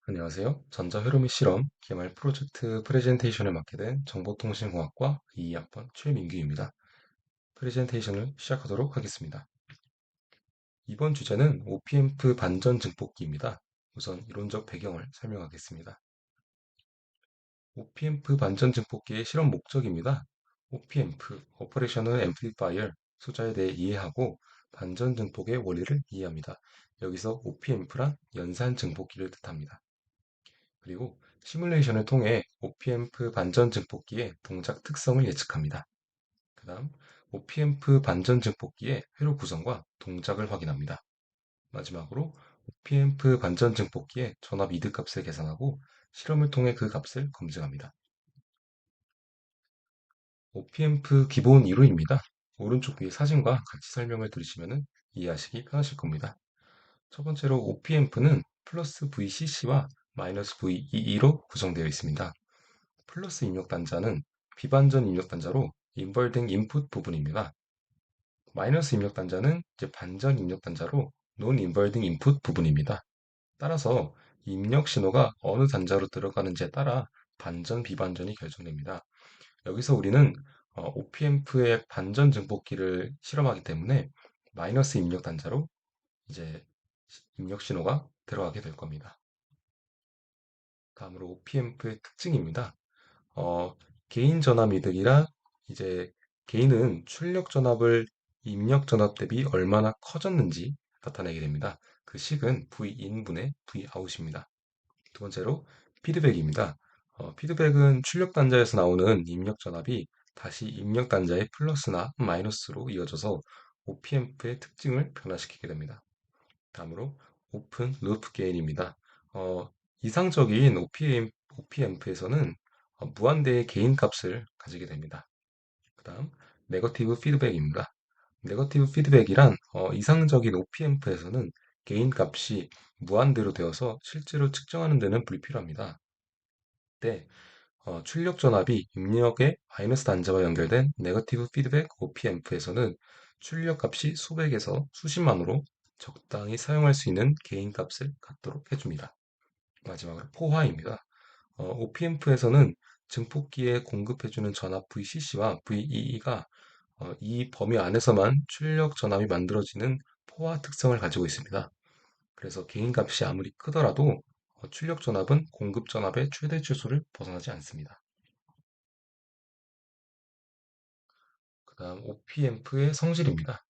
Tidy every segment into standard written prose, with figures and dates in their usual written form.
안녕하세요. 전자회로미 실험 기말 프로젝트 프레젠테이션을 맡게 된 정보통신공학과 2학번 최민규입니다. 프레젠테이션을 시작하도록 하겠습니다. 이번 주제는 OPMP 반전 증폭기입니다. 우선 이론적 배경을 설명하겠습니다. OPMP 반전 증폭기의 실험 목적입니다. OPMP, Operational Amplifier 소자에 대해 이해하고 반전 증폭의 원리를 이해합니다. 여기서 OPMP란 연산 증폭기를 뜻합니다. 그리고 시뮬레이션을 통해 OPMP 반전 증폭기의 동작 특성을 예측합니다. 그 다음 OPMP 반전 증폭기의 회로 구성과 동작을 확인합니다. 마지막으로 OPMP 반전 증폭기의 전압 이득 값을 계산하고 실험을 통해 그 값을 검증합니다. OPMP 기본 이론입니다. 오른쪽 위에 사진과 같이 설명을 들으시면 이해하시기 편하실 겁니다. 첫 번째로 OPMP는 플러스 VCC와 마이너스 VEE로 구성되어 있습니다. 플러스 입력 단자는 비반전 입력 단자로 인버딩 인풋 부분입니다. 마이너스 입력 단자는 이제 반전 입력 단자로 논 인버딩 인풋 부분입니다. 따라서 입력 신호가 어느 단자로 들어가는지에 따라 반전, 비반전이 결정됩니다. 여기서 우리는 OPMP의 반전 증폭기를 실험하기 때문에 마이너스 입력 단자로 이제 입력 신호가 들어가게 될 겁니다. 다음으로 OPMP의 특징입니다. 어, 개인 전압 이득이라 이제 개인은 출력 전압을 입력 전압 대비 얼마나 커졌는지 나타내게 됩니다. 그 식은 V인분의 Vout입니다. 두 번째로 피드백입니다. 피드백은 출력 단자에서 나오는 입력 전압이 다시 입력 단자의 플러스나 마이너스로 이어져서 OPMP의 특징을 변화시키게 됩니다. 다음으로 오픈 루프 게인입니다. 이상적인 OPMP에서는 무한대의 개인 값을 가지게 됩니다. 그 다음 네거티브 피드백입니다. 네거티브 피드백이란 이상적인 OPMP에서는 개인 값이 무한대로 되어서 실제로 측정하는 데는 불필요합니다. 때 출력 전압이 입력의 마이너스 단자와 연결된 네거티브 피드백 OPMP에서는 출력 값이 수백에서 수십만으로 적당히 사용할 수 있는 개인 값을 갖도록 해줍니다. 마지막으로 포화입니다. OPMP에서는 증폭기에 공급해주는 전압 VCC와 VEE가 이 범위 안에서만 출력 전압이 만들어지는 포화 특성을 가지고 있습니다. 그래서 개인 값이 아무리 크더라도 출력 전압은 공급 전압의 최대 치수를 벗어나지 않습니다. 그 다음 OPMP의 성질입니다.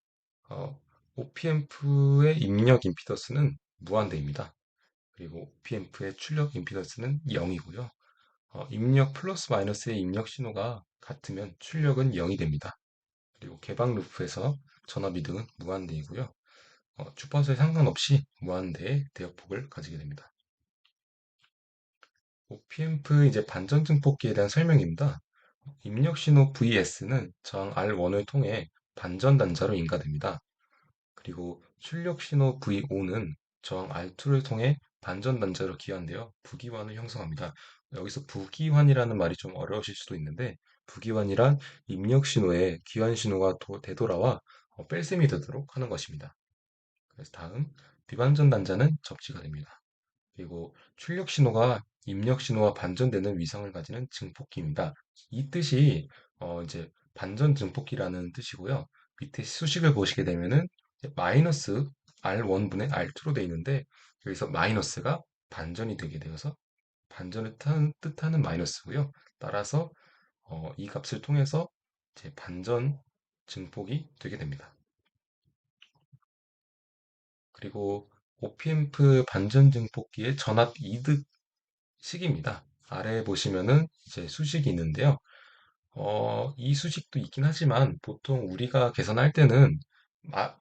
OPMP의 입력 임피던스는 무한대입니다. 그리고 OPMP의 출력 임피던스는 0이고요. 입력 플러스 마이너스의 입력 신호가 같으면 출력은 0이 됩니다. 그리고 개방 루프에서 전압 이득은 무한대이고요. 주파수에 상관없이 무한대의 대역폭을 가지게 됩니다. OPMP 이제 반전 증폭기에 대한 설명입니다. 입력 신호 VS는 저항 R1을 통해 반전 단자로 인가됩니다. 그리고 출력 신호 VO는 저항 R2를 통해 반전 단자로 기환되어 부기환을 형성합니다. 여기서 부기환이라는 말이 좀 어려우실 수도 있는데 부기환이란 입력 신호에 기환 신호가 되돌아와 뺄셈이 되도록 하는 것입니다. 그래서 다음 비반전 단자는 접지가 됩니다. 그리고 출력 신호가 입력 신호와 반전되는 위성을 가지는 증폭기입니다. 이 뜻이 이제 반전 증폭기라는 뜻이고요. 밑에 수식을 보시게 되면은 이제 마이너스 R1분의 R2로 되어 있는데 여기서 마이너스가 반전이 되게 되어서 반전을 뜻하는 마이너스고요. 따라서 이 값을 통해서 이제 반전 증폭이 되게 됩니다. 그리고 OPMP 반전 증폭기의 전압 이득 식입니다. 아래 보시면은 이제 수식이 있는데요. 이 수식도 있긴 하지만 보통 우리가 계산할 때는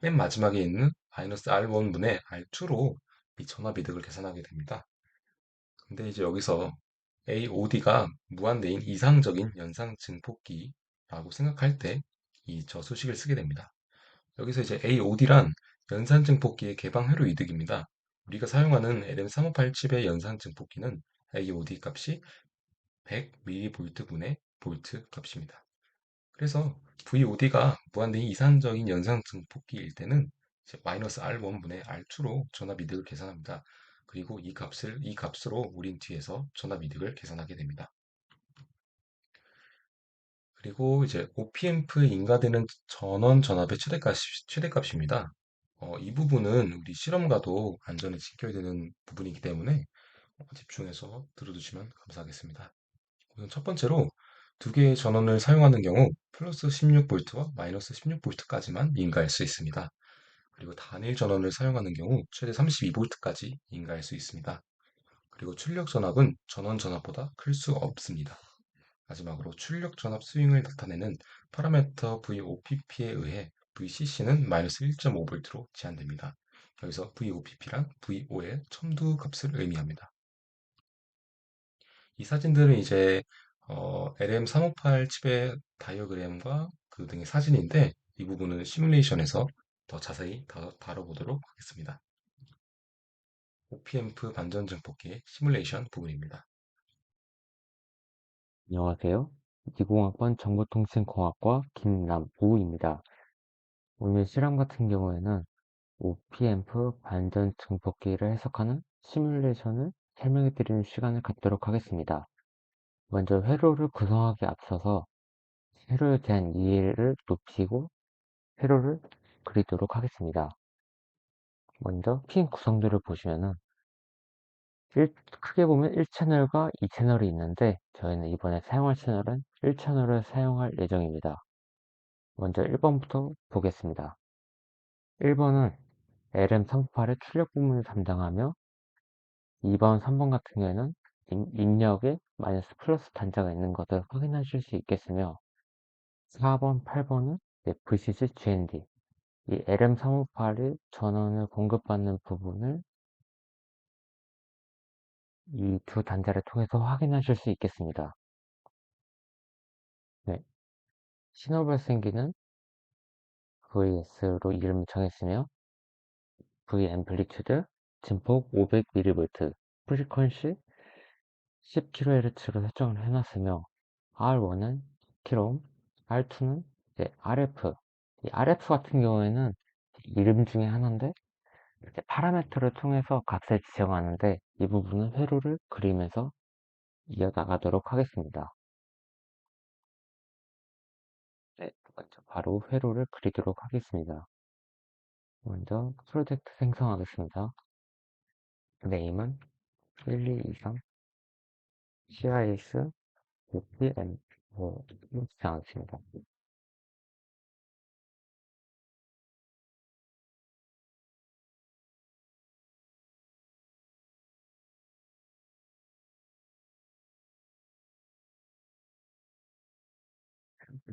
맨 마지막에 있는 마이너스 R1분의 R2로 이 전압이득을 계산하게 됩니다. 근데 이제 여기서 AOD가 무한대인 이상적인 연상 증폭기라고 생각할 때 이 저수식을 쓰게 됩니다. 여기서 이제 AOD란 연산 증폭기의 개방 회로 이득입니다. 우리가 사용하는 LM358 칩의 연산 증폭기는 AOD 값이 100mV 분의 볼트 값입니다. 그래서 VOD가 무한대인 이상적인 연상 증폭기일 때는 이제 마이너스 R1분의 R2로 전압 이득을 계산합니다. 그리고 이 값으로 우린 뒤에서 전압 이득을 계산하게 됩니다. 그리고 이제 OPM프 인가되는 전원 전압의 최대값입니다. 이 부분은 우리 실험과도 안전에 지켜야 되는 부분이기 때문에 집중해서 들어두시면 감사하겠습니다. 우선 첫 번째로 두 개의 전원을 사용하는 경우 플러스 16V와 마이너스 16V까지만 인가할 수 있습니다. 그리고 단일 전원을 사용하는 경우 최대 32V까지 인가할 수 있습니다. 그리고 출력 전압은 전원 전압보다 클 수 없습니다. 마지막으로 출력 전압 스윙을 나타내는 파라미터 VOPP에 의해 VCC는 마이너스 1.5V로 제한됩니다. 여기서 VOPP란 VO의 첨두 값을 의미합니다. 이 사진들은 이제 LM358 칩의 다이어그램과 그 등의 사진인데 이 부분은 시뮬레이션에서 더 자세히 다뤄보도록 하겠습니다. OPM프 반전 증폭기의 시뮬레이션 부분입니다. 안녕하세요. 기공학번 정보통신공학과 김남우입니다. 오늘 실험 같은 경우에는 OP앰프 반전 증폭기를 해석하는 시뮬레이션을 설명해 드리는 시간을 갖도록 하겠습니다. 먼저 회로를 구성하기 앞서서 회로에 대한 이해를 높이고 회로를 그리도록 하겠습니다. 먼저 핀 구성들을 보시면은 크게 보면 1채널과 2채널이 있는데 저희는 이번에 사용할 채널은 1채널을 사용할 예정입니다. 먼저 1번부터 보겠습니다. 1번은 LM358의 출력 부분을 담당하며 2번, 3번 같은 경우에는 입력에 마이너스 플러스 단자가 있는 것을 확인하실 수 있겠으며 4번, 8번은 VCC GND 이 LM358이 전원을 공급받는 부분을 이 두 단자를 통해서 확인하실 수 있겠습니다. 네, 신호 발생기는 VS로 이름을 정했으며 V 앰플리튜드 진폭 500mV 프리퀀시 10kHz로 설정을 해놨으며 R1은 10kΩ, R2는 RF 이 RF 같은 경우에는 이름 중에 하나인데 이렇게 파라미터를 통해서 값을 지정하는데 이 부분은 회로를 그리면서 이어나가도록 하겠습니다. 네, 먼저 바로 회로를 그리도록 하겠습니다. 먼저 프로젝트 생성하겠습니다. 네임은 1223 CIS OPM 이렇게 않습니다.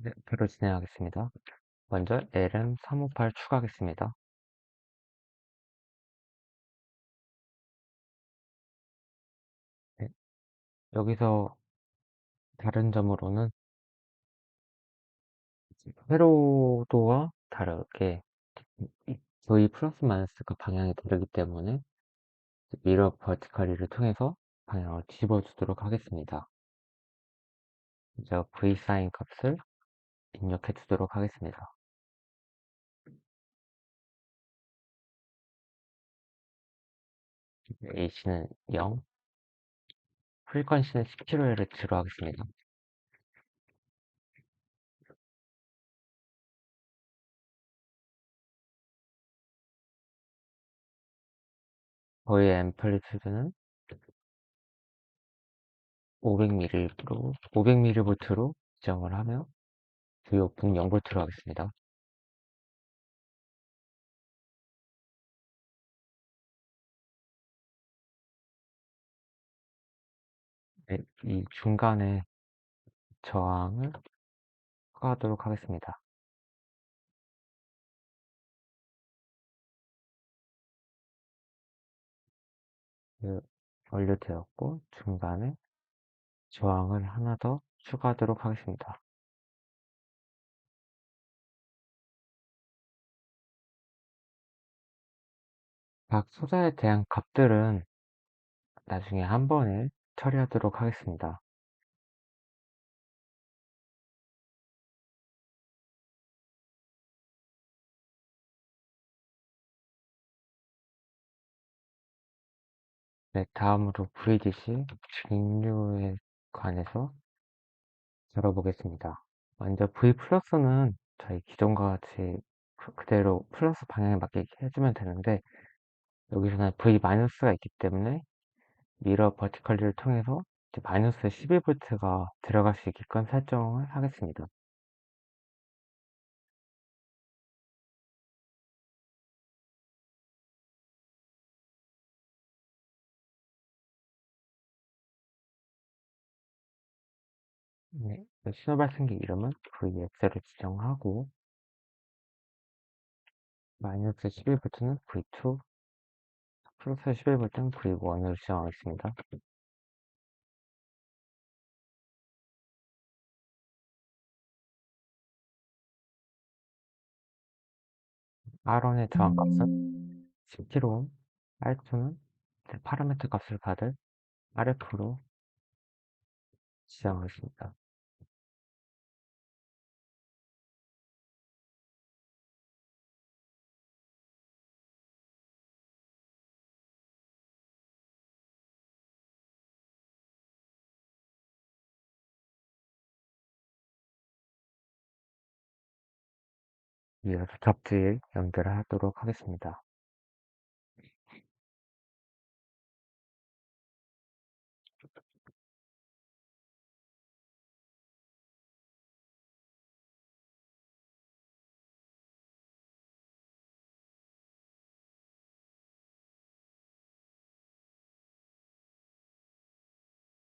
네, 바로 진행하겠습니다. 먼저 LM358 추가하겠습니다. 네, 여기서 다른 점으로는 회로도와 다르게 V 플러스 마이너스가 방향이 다르기 때문에 미러 버티컬리를 통해서 방향을 뒤집어 주도록 하겠습니다. 먼저 V 사인 값을 입력해 주도록 하겠습니다. A씨는 0, 프리퀀시는 10kHz로 하겠습니다. 저의 앰플리튜드는 500mV로 지정을 하며 주요풍 0V로 하겠습니다. 네, 이 중간에 저항을 추가하도록 하겠습니다. 완료되었고 중간에 저항을 하나 더 추가하도록 하겠습니다. 각 소자에 대한 값들은 나중에 한 번에 처리하도록 하겠습니다. 네, 다음으로 VDC 직류에 관해서 다뤄보겠습니다. 먼저 V 플러스는 저희 기존과 같이 그대로 플러스 방향에 맞게 해주면 되는데, 여기서는 V 마이너스가 있기 때문에 미러 버티컬리를 통해서 이제 마이너스 12V가 들어갈 수 있게끔 설정을 하겠습니다. 네, 신호 발생기 이름은 VX를 지정하고, 마이너스 11V는 V2, 플러스 11V는 V1으로 지정하겠습니다. R1의 저항값은 10kΩ, R2는 파라미터 값을 받을 RF로 지정하겠습니다. 이어서 접지에 연결하도록 하겠습니다.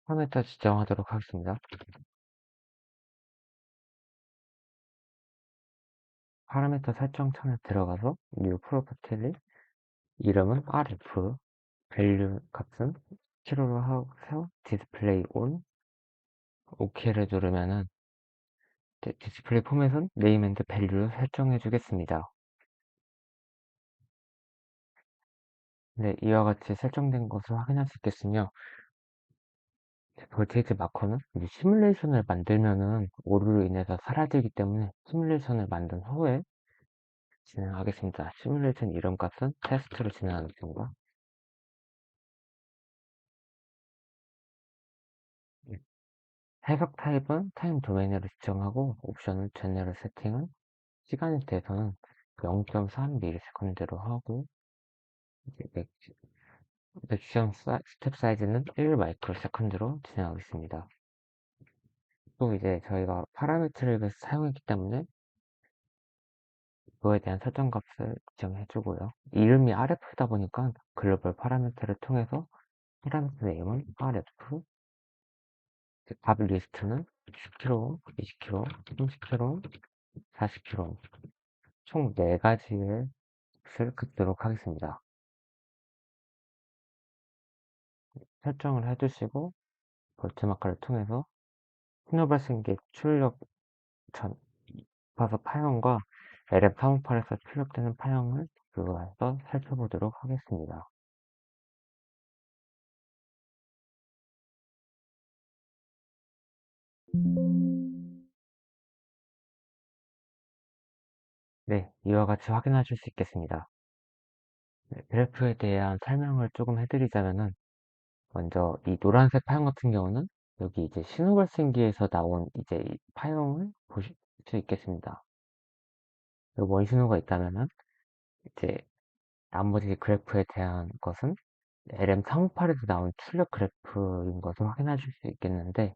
파라미터 지정하도록 하겠습니다. 파라미터 설정 창에 들어가서 New Property 이름은 RF, 밸류 값은 7호로 하고 디스플레이 온, OK를 누르면은 디스플레이 포맷은 네임 앤드 밸류를 설정해 주겠습니다. 네, 이와 같이 설정된 것을 확인할 수 있겠으며, 볼테이지 마커는 이제 시뮬레이션을 만들면은 오류로 인해서 사라지기 때문에 시뮬레이션을 만든 후에 진행하겠습니다. 시뮬레이션 이름 값은 테스트로 진행하겠습니다. 해석 타입은 타임 도메인으로 지정하고 옵션은 제너럴 세팅은 시간에 대해서는 0.3ms 로 하고 이제 액션 스텝 사이즈는 1 마이크로 세컨드로 진행하겠습니다. 또 이제 저희가 파라미터를 사용했기 때문에 그거에 대한 설정 값을 지정해주고요. 이름이 RF다 보니까 글로벌 파라미터를 통해서 파라미터 네임은 RF, 값 리스트는 10kΩ, 20kΩ, 30kΩ, 40kΩ 총 4가지를 긋도록 하겠습니다. 설정을 해주시고 볼트마커를 통해서 신호 발생기 출력 전 버서 파형과 LM358에서 출력되는 파형을 그거에서 살펴보도록 하겠습니다. 네, 이와 같이 확인하실 수 있겠습니다. 네, 그래프에 대한 설명을 조금 해드리자면은 먼저 이 노란색 파형 같은 경우는 여기 이제 신호 발생기에서 나온 이제 이 파형을 보실 수 있겠습니다. 여기 원신호가 있다면은 이제 나머지 그래프에 대한 것은 LM358에서 나온 출력 그래프인 것을 확인하실 수 있겠는데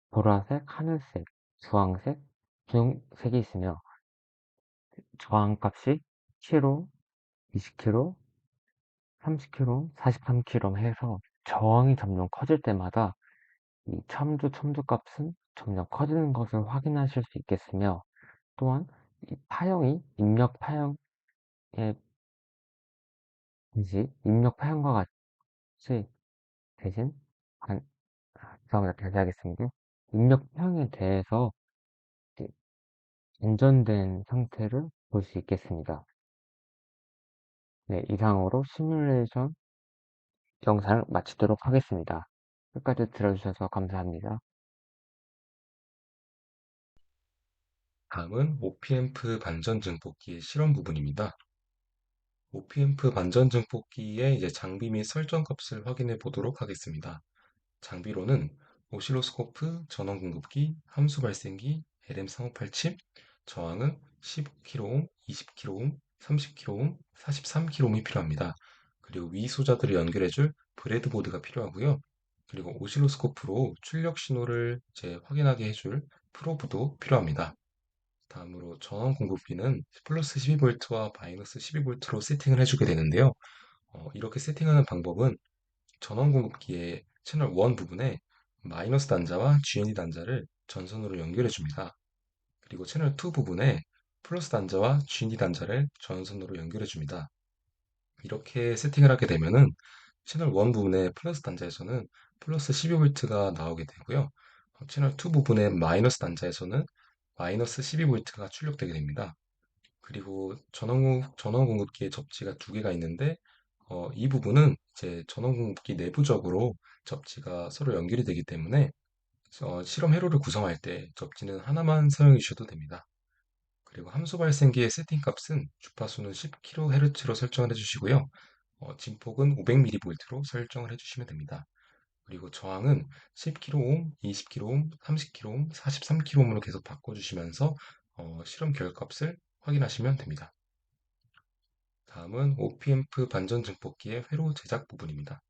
보라색, 하늘색, 주황색, 분홍색이 있으며 저항값이 10kg, 20kg, 30kg, 43kg 해서 저항이 점점 커질 때마다 이 첨두 값은 점점 커지는 것을 확인하실 수 있겠으며 또한 이 파형이 입력 파형에 입력 파형과 같이 대신 죄송합니다. 다시 하겠습니다. 입력 파형에 대해서 안전된 상태를 볼 수 있겠습니다. 네, 이상으로 시뮬레이션 영상을 마치도록 하겠습니다. 끝까지 들어주셔서 감사합니다. 다음은 OP앰프 반전 증폭기의 실험 부분입니다. OPMP 반전 증폭기의 이제 장비 및 설정 값을 확인해 보도록 하겠습니다. 장비로는 오실로스코프, 전원 공급기, 함수 발생기, LM358 칩, 저항은 15kΩ, 20kΩ, 30kΩ, 43kΩ이 필요합니다. 그리고 위 소자들을 연결해줄 브레드보드가 필요하고요. 그리고 오실로스코프로 출력 신호를 이제 확인하게 해줄 프로브도 필요합니다. 다음으로 전원 공급기는 플러스 12V와 마이너스 12V로 세팅을 해주게 되는데요. 이렇게 세팅하는 방법은 전원 공급기의 채널 1 부분에 마이너스 단자와 GND 단자를 전선으로 연결해 줍니다. 그리고 채널 2 부분에 플러스 단자와 GND 단자를 전선으로 연결해 줍니다. 이렇게 세팅을 하게 되면은 채널 1 부분의 플러스 단자에서는 플러스 12V가 나오게 되고요. 채널 2 부분의 마이너스 단자에서는 마이너스 12V가 출력되게 됩니다. 그리고 전원 공급기의 접지가 두 개가 있는데 이 부분은 이제 전원 공급기 내부적으로 접지가 서로 연결이 되기 때문에 실험 회로를 구성할 때 접지는 하나만 사용해 주셔도 됩니다. 그리고 함수 발생기의 세팅 값은 주파수는 10kHz로 설정을 해주시고요. 진폭은 500mV로 설정을 해주시면 됩니다. 그리고 저항은 10kΩ, 20kΩ, 30kΩ, 43kΩ으로 계속 바꿔주시면서 실험 결과값을 확인하시면 됩니다. 다음은 OPMP 반전 증폭기의 회로 제작 부분입니다.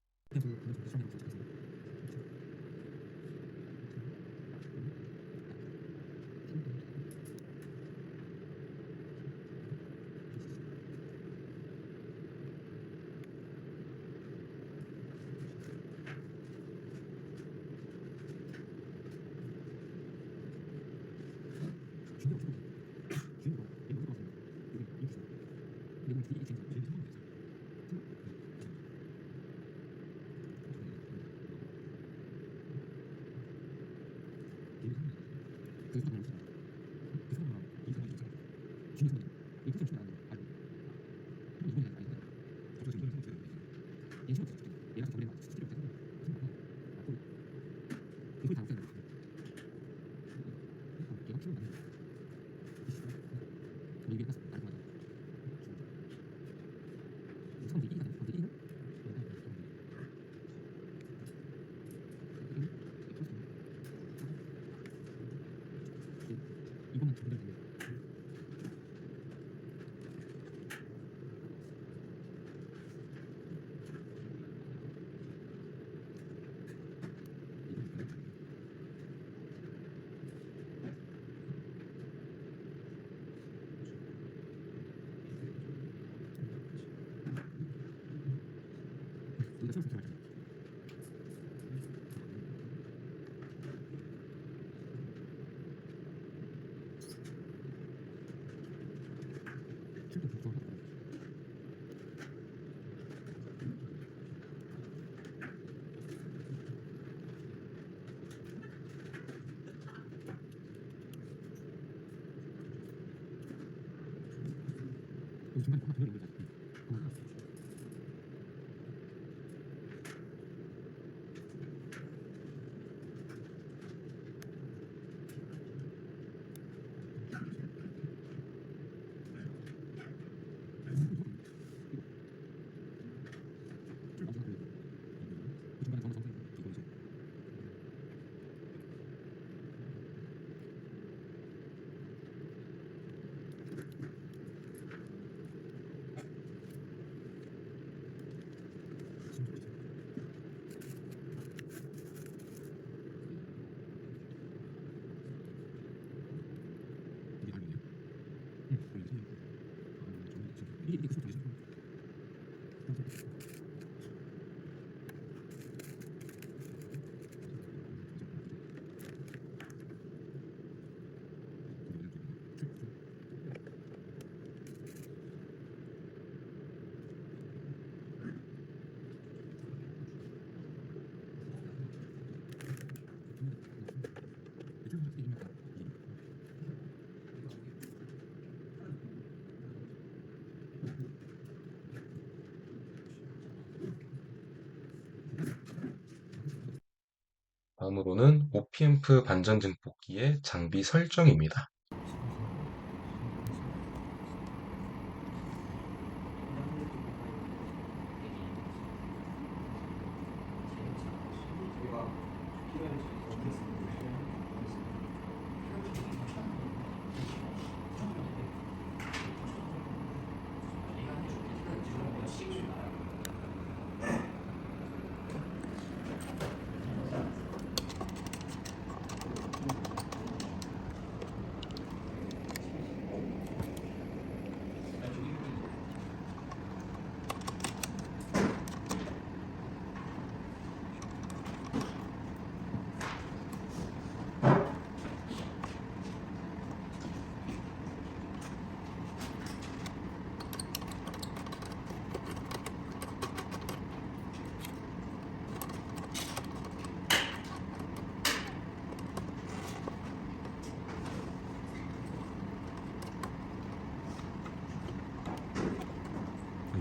다음으로는 OPMP 반전 증폭기의 장비 설정입니다.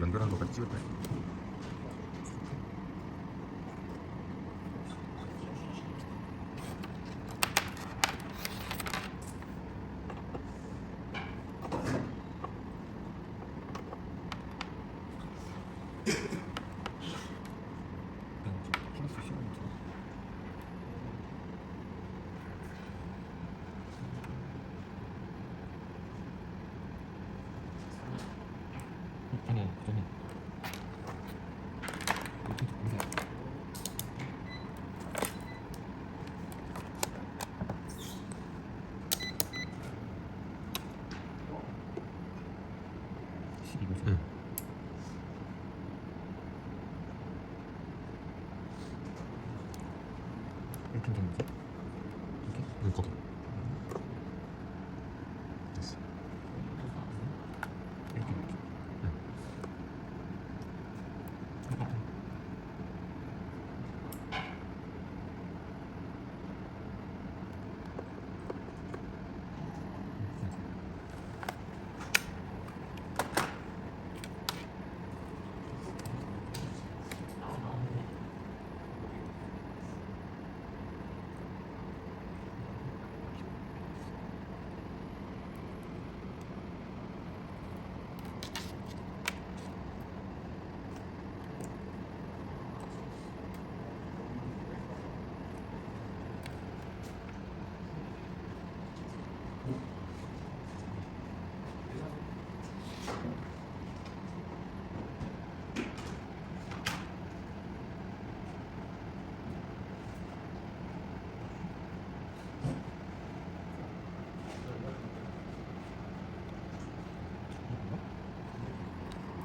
연결한 것까지 찍을 거야. 아니, 그 전에 응. 이렇게 된 거지? 응, 거기. 됐어. 이렇게. 응.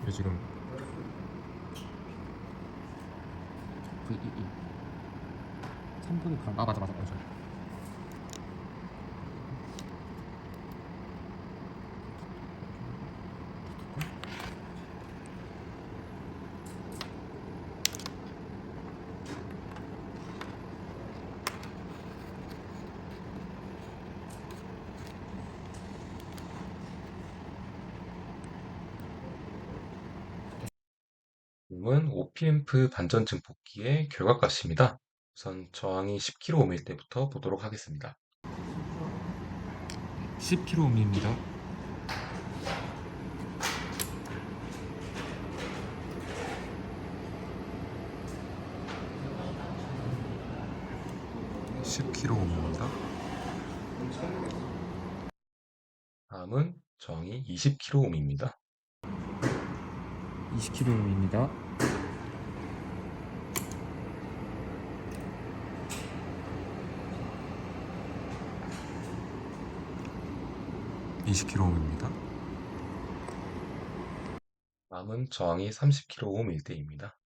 이게 지금 V22 3분이 가. 아, 맞아, 맞아, 맞아. 이건 OP앰프 반전 증폭기의 결과값입니다. 우선 저항이 10kΩ일 때부터 보도록 하겠습니다. 10kg입니다. 10kΩ입니다. 다음은 저항이 20kΩ입니다. 20kg입니다. 20kΩ입니다. 다음은 저항이 30kΩ일 때입니다.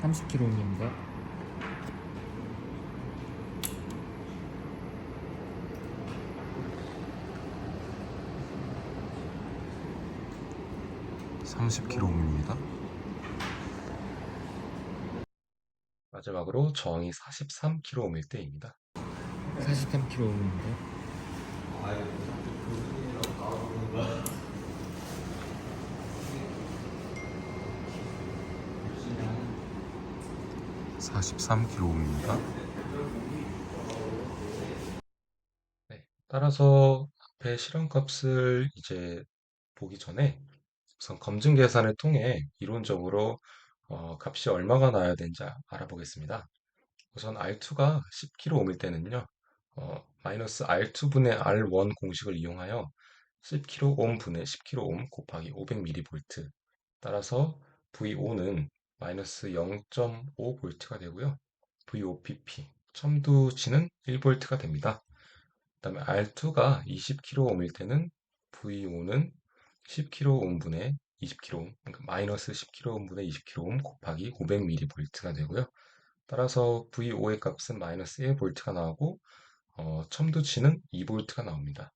30kg입니다. 30kΩ입니다. 마지막으로 저항이 43kΩ일 때입니다. 43kg입니다. 43kΩ입니다. 네, 따라서 앞에 실험값을 이제 보기 전에 우선 검증 계산을 통해 이론적으로 값이 얼마가 나야 되는지 알아보겠습니다. 우선 R2가 10kΩ일 때는요, 마이너스 R2분의 R1 공식을 이용하여 10kΩ 분의 10kΩ 곱하기 500mV. 따라서 VO는 마이너스 0.5V가 되고요. VOPP, 첨두치는 1V가 됩니다. 그다음에 R2가 20kΩ일 때는 VO는 10kΩ분의 20kΩ, 그러니까 마이너스 10kΩ분의 20kΩ 곱하기 500mV가 되고요. 따라서 VO의 값은 마이너스 1V가 나오고 첨두치는 2V가 나옵니다.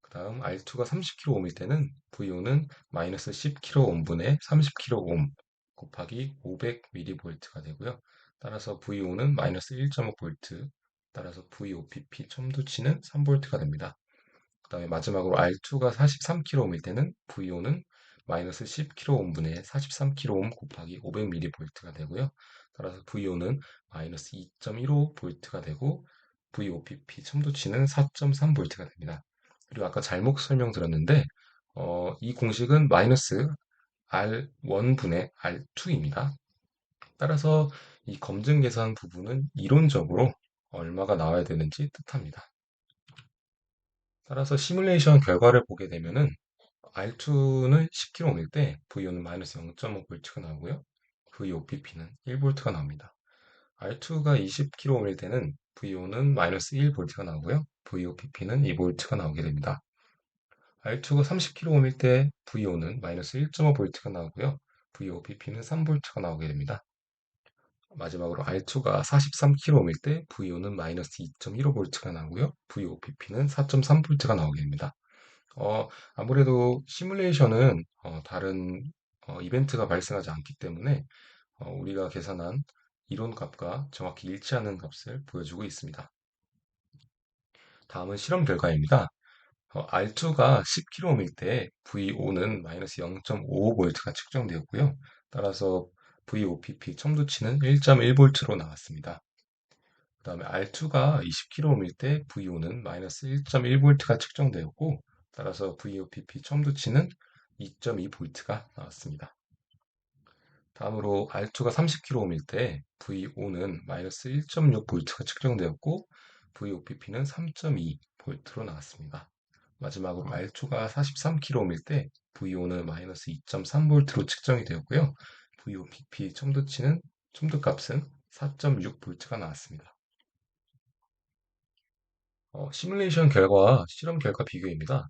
그 다음 R2가 30kΩ일 때는 VO는 마이너스 10kΩ분의 30kΩ 곱하기 500mV가 되고요. 따라서 VO는 마이너스 1.5V, 따라서 VOPP 첨두치는 3V가 됩니다. 그 다음에 마지막으로 R2가 43kΩ일 때는 VO는 마이너스 10kΩ분의 43kΩ 곱하기 500mV가 되고요. 따라서 VO는 마이너스 2.15V가 되고 VOPP 첨도치는 4.3V가 됩니다. 그리고 아까 잘못 설명드렸는데 이 공식은 마이너스 R1분의 R2입니다. 따라서 이 검증 계산 부분은 이론적으로 얼마가 나와야 되는지 뜻합니다. 따라서 시뮬레이션 결과를 보게 되면은 R2는 10kΩ일 때 VO는 마이너스 0.5V가 나오고요. VOPP는 1V가 나옵니다. R2가 20kΩ일 때는 VO는 마이너스 1V가 나오고요. VOPP는 2V가 나오게 됩니다. R2가 30kΩ일 때 VO는 마이너스 1.5V가 나오고요. VOPP는 3V가 나오게 됩니다. 마지막으로 R2가 43kΩ일 때 VO는 마이너스 2.15V가 나오고요. VOPP는 4.3V가 나오게 됩니다. 아무래도 시뮬레이션은 다른 이벤트가 발생하지 않기 때문에 우리가 계산한 이론 값과 정확히 일치하는 값을 보여주고 있습니다. 다음은 실험 결과입니다. R2가 10kΩ일 때 VO는 마이너스 0.55V가 측정되었고요. 따라서 VOPP 첨두치는 1.1V로 나왔습니다. 그 다음에 R2가 20kΩ일 때 VO는 마이너스 1.1V가 측정되었고, 따라서 VOPP 첨두치는 2.2V가 나왔습니다. 다음으로 R2가 30kΩ일 때 VO는 마이너스 1.6V가 측정되었고, VOPP는 3.2V로 나왔습니다. 마지막으로 R2가 43kΩ일 때 VO는 마이너스 2.3V로 측정이 되었고요. VOPP 첨두치는 첨두값은 4.6V가 나왔습니다. 시뮬레이션 결과와 실험 결과 비교입니다.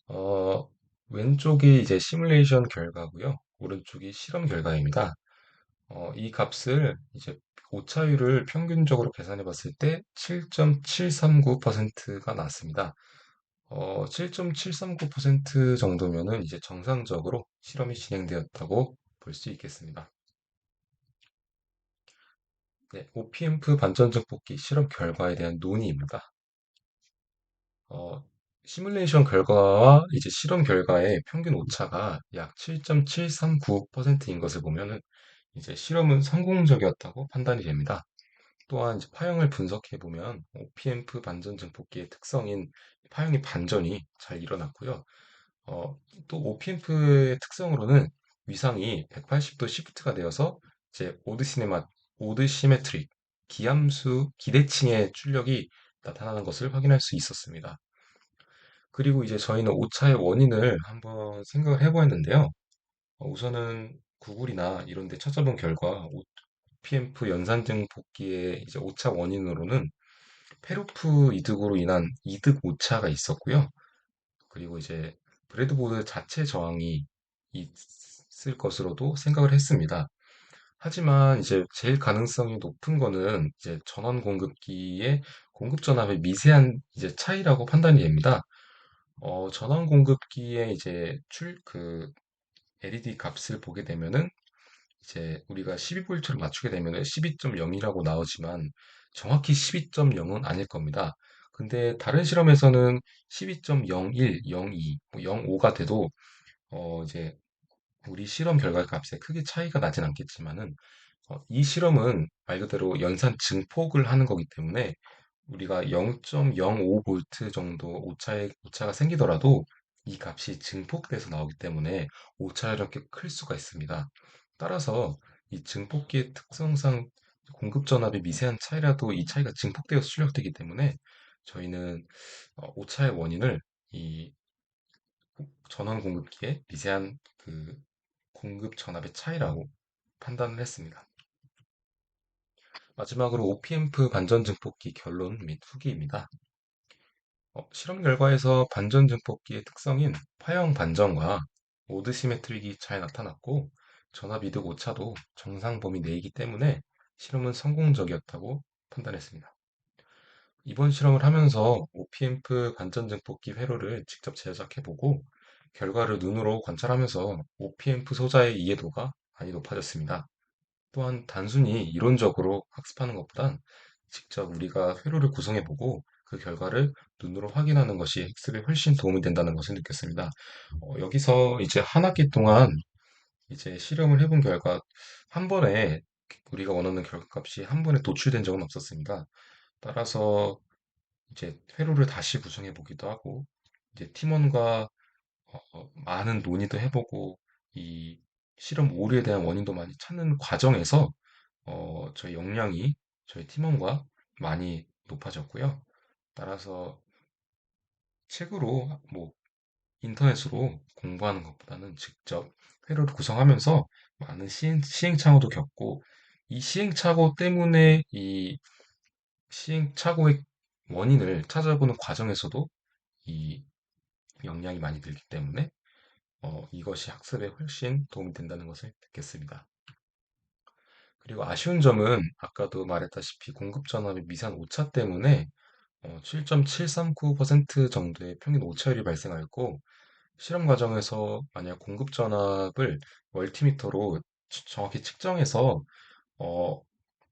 어, 왼쪽이 이제 시뮬레이션 결과고요. 오른쪽이 실험 결과입니다. 이 값을 이제 오차율을 평균적으로 계산해 봤을 때 7.739%가 나왔습니다. 7.739% 정도면은 이제 정상적으로 실험이 진행되었다고 볼 수 있겠습니다. 네, OPMF 반전적 뽑기 실험 결과에 대한 논의입니다. 어, 시뮬레이션 결과와 이제 실험 결과의 평균 오차가 약 7.739%인 것을 보면은 이제 실험은 성공적이었다고 판단이 됩니다. 또한 이제 파형을 분석해 보면 OPMF 반전 증폭기의 특성인 파형의 반전이 잘 일어났고요. 어, 또 OPMF의 특성으로는 위상이 180도 시프트가 되어서 이제 오드 시메트릭 기함수 기대칭의 출력이 나타나는 것을 확인할 수 있었습니다. 그리고 이제 저희는 오차의 원인을 한번 생각을 해보았는데요. 우선은 구글이나 이런 데 찾아본 결과 OPMF 연산등 복기의 이제 오차 원인으로는 페루프 이득으로 인한 이득 오차가 있었고요. 그리고 이제 브레드보드 자체 저항이 있을 것으로도 생각을 했습니다. 하지만 이제 제일 가능성이 높은 거는 이제 전원 공급기의 공급 전압의 미세한 이제 차이라고 판단이 됩니다. 전원 공급기의 이제 LED 값을 보게 되면은 이제 우리가 12V를 맞추게 되면은 12.0이라고 나오지만 정확히 12.0은 아닐 겁니다. 근데 다른 실험에서는 12.01, 02, 05가 돼도 이제 우리 실험 결과 값에 크게 차이가 나진 않겠지만은 이 실험은 말 그대로 연산 증폭을 하는 거기 때문에 우리가 0.05V 정도 오차가 생기더라도 이 값이 증폭돼서 나오기 때문에 오차율은 꽤 클 수가 있습니다. 따라서 이 증폭기의 특성상 공급 전압의 미세한 차이라도 이 차이가 증폭되어서 출력되기 때문에 저희는 오차의 원인을 이 전원 공급기의 미세한 그 공급 전압의 차이라고 판단을 했습니다. 마지막으로 OP앰프 반전 증폭기 결론 및 후기입니다. 실험 결과에서 반전 증폭기의 특성인 파형 반전과 오드 시메트릭이 잘 나타났고 전압 이득 오차도 정상 범위 내이기 때문에 실험은 성공적이었다고 판단했습니다. 이번 실험을 하면서 OP앰프 반전 증폭기 회로를 직접 제작해보고 결과를 눈으로 관찰하면서 OP앰프 소자의 이해도가 많이 높아졌습니다. 또한 단순히 이론적으로 학습하는 것보단 직접 우리가 회로를 구성해보고 그 결과를 눈으로 확인하는 것이 학습에 훨씬 도움이 된다는 것을 느꼈습니다. 여기서 이제 한 학기 동안 이제 실험을 해본 결과 한 번에 우리가 원하는 결과값이 한 번에 도출된 적은 없었습니다. 따라서 이제 회로를 다시 구성해 보기도 하고 이제 팀원과 많은 논의도 해보고 이 실험 오류에 대한 원인도 많이 찾는 과정에서 저희 역량이 저희 팀원과 많이 높아졌고요. 따라서 책으로 뭐 인터넷으로 공부하는 것보다는 직접 회로를 구성하면서 많은 시행착오도 겪고 이 시행착오 때문에 이 시행착오의 원인을 찾아보는 과정에서도 이 역량이 많이 들기 때문에 이것이 학습에 훨씬 도움이 된다는 것을 느꼈습니다. 그리고 아쉬운 점은 아까도 말했다시피 공급 전압의 미세한 오차 때문에 7.739% 정도의 평균 오차율이 발생하였고 실험 과정에서 만약 공급 전압을 멀티미터로 정확히 측정해서 어,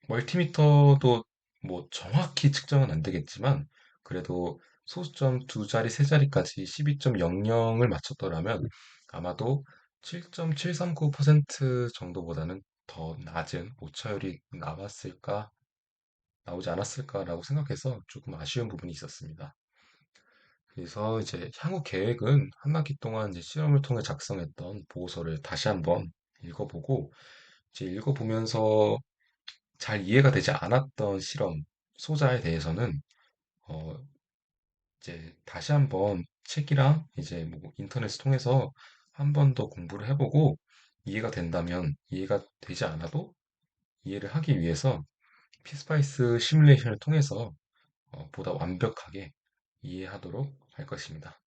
멀티미터도 뭐 정확히 측정은 안 되겠지만 그래도 소수점 두 자리, 세 자리까지 12.00을 맞췄더라면 아마도 7.739% 정도보다는 더 낮은 오차율이 나오지 않았을까라고 생각해서 조금 아쉬운 부분이 있었습니다. 그래서 이제 향후 계획은 한 학기 동안 이제 실험을 통해 작성했던 보고서를 다시 한번 읽어보고 이제 읽어보면서 잘 이해가 되지 않았던 실험 소자에 대해서는 어 이제 다시 한번 책이랑 이제 뭐 인터넷을 통해서 한 번 더 공부를 해보고 이해가 된다면 이해가 되지 않아도 이해를 하기 위해서 피스파이스 시뮬레이션을 통해서 보다 완벽하게 이해하도록 할 것입니다.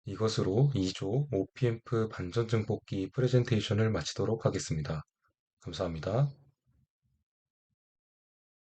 이것으로 2조 OPMF 반전 증폭기 프레젠테이션을 마치도록 하겠습니다. 감사합니다.